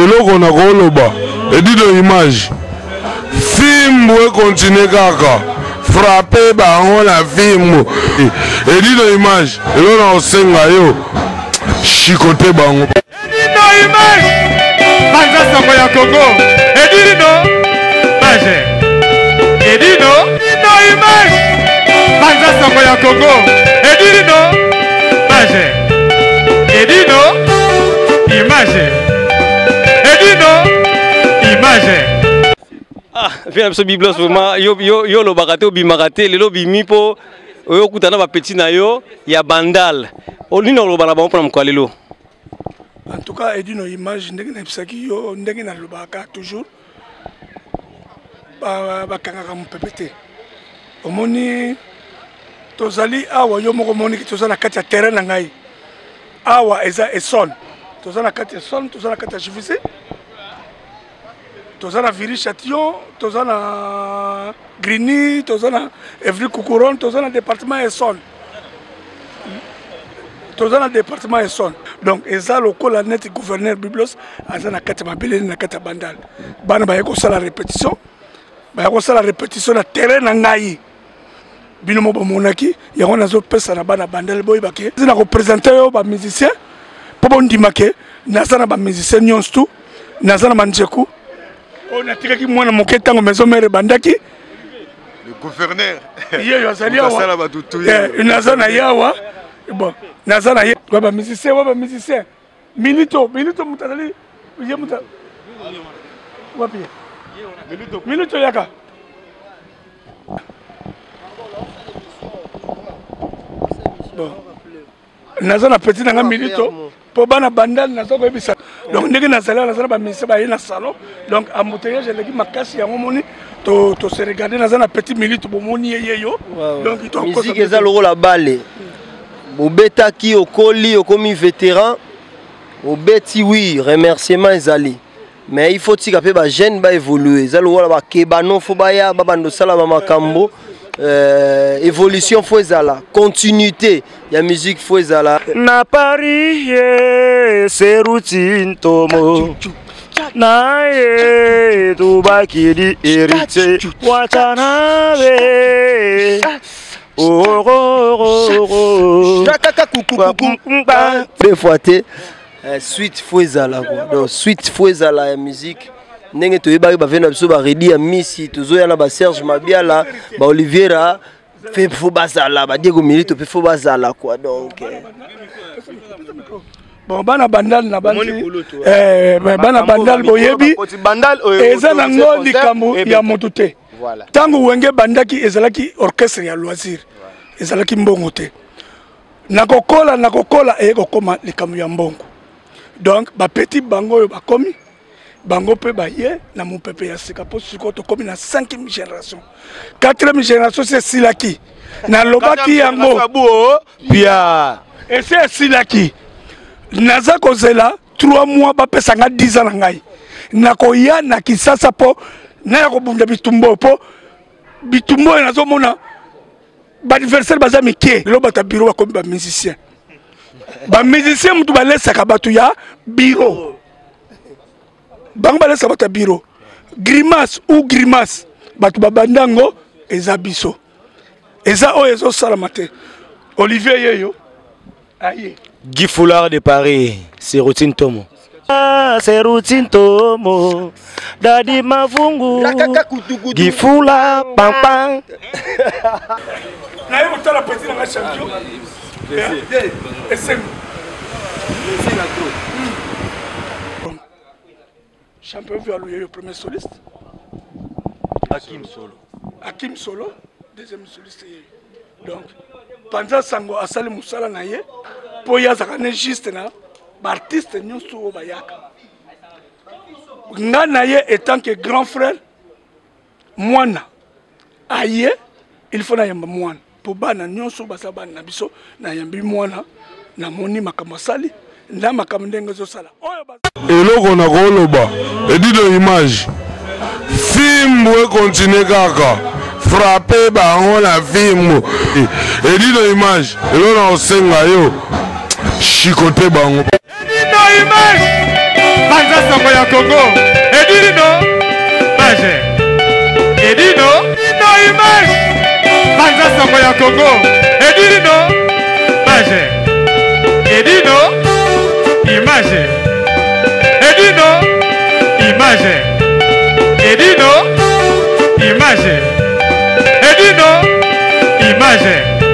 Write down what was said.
eloko na koloba edito image film continue kaka frapper bango na film edito image eloko na osenga yo chicoter bango edito image banza sango ya Congo edito image edito image banza sango ya Congo edito image edito image image. Ah, viens absolument biblos vraiment yo lo baraté obimarate lelo bimi po yo kutana ba petit na yo ya bandal. Olino lo bana ba mpona mkwalelo. En tout cas, edino image ndenge na bisaki yo ndenge na lobaka toujours ba kangaka mpepete. Omoni tozali awa yo moko moni ki tozana kati ya terrain na ngai. Awa eza eson. Tozana kati ya son, tozana kati ya jivisi. Tozana Viri Châtillon, tozana Grigny, tozana Evry Coucouron, tozana département Essonne. Tozana département Essonne. Donc eza lokola net gouverneur Biblos azana kati mabele na kati bandal. Bana ba yeko sala répétition. Ba yeko sala répétition na terrain na ngai. Bino mo bomonaki, yango nazo pesa na bana bandal boy bake. Zina ko présenter yo ba musicien. Pobo ndimake, nazana ba musicien nyonstu, nazana manjeku. On a tiré qui moi dans mon quête maison mère bandaki. Le gouverneur. Hier yazali awa. Nazana yawa. Bon, nazana yawa. Waba musicien. Milito mutazali. Ye muta. Wapi. Milito yaka. Bon. Nazana petit nanga milito. Pour bana bandal nazoko ebisa. Donc ndenge nazala ba ministre ba yena salon. Donc embouteillage eleki makasi ya ngomoni to se regarder nazana petit minute bomoni yeyo. Donc il doit musique eza loko la balle. Obetaki okoli okomi vétéran. Obeti oui, remerciement ezali. Mais il faut tika pe ba jeune ba évoluer. Eza loko la ba kebano fo ba ya ba bando sala ba makambo. Évolution faut ezala, continuité ya musique faut ezala. Na Paris c'est routine tomo. Na ye tubakidi héritier watanabe. Oh préfoité suite faut ezala quoi. Donc suite faut ezala ya musique. Nenge to yeba ba vena biso ba redi ya misi tozo ya na ba Serge Mabiala ba Oliviera fait fo bazala ba Diego Milito pe fo bazala quoi donc bon bana bandal na bandi bana bandal boyebi eza nango likambo ya motuté tango wenge bandaki ezalaki orchestre ya loisir ezalaki mbongo te nakokola ekokoma likambo ya mbongo donc ba petit bango yo bakomi bango pe baye na mon pepe ya sika po siko to komi na 5e génération 4e génération c'est silaki na lobaki yango Pia et c'est silaki naza kozela 3 mois ba pesa nga 10 ans na ngai nakoya na Kisasa po na ya kobunda bitumbo po bitumbo nazo mona ba anniversaire baza mike lo bata bureau ba komi ba musicien mutu ba lesaka batu ya bureau Bangba sabata bureau grimace ou grimace batu babandango eza biso eza o ezo salamate Olivier yeyo aye Guy Foulard de Paris c'est routine tomo. C'est routine tomo Dadi Mavungu Guy Foulard pam pam na yo tala petit na champion SM champion vu le premier soliste Hakim Solo deuxième soliste donc pendant sango asali musala na ye po ya zakane juste na artiste nyonso bayaka nga na ye étant que grand frère mwana aye il faut na yamba mwana po bana nyonso basaba na biso na yambi mwana na moni makambo sali na makambo ndenge zo sala eloko na koloba edito image film continue kaka frapper bango na film edito image eloko na osenga yo chicoter bango edito image Banza Songo ya Congo. Edino. Image. Edino. No image. Banza Songo ya Congo. Edino. Image. Edino. Image. Edino. Image. Edino. Image. Edino. Image.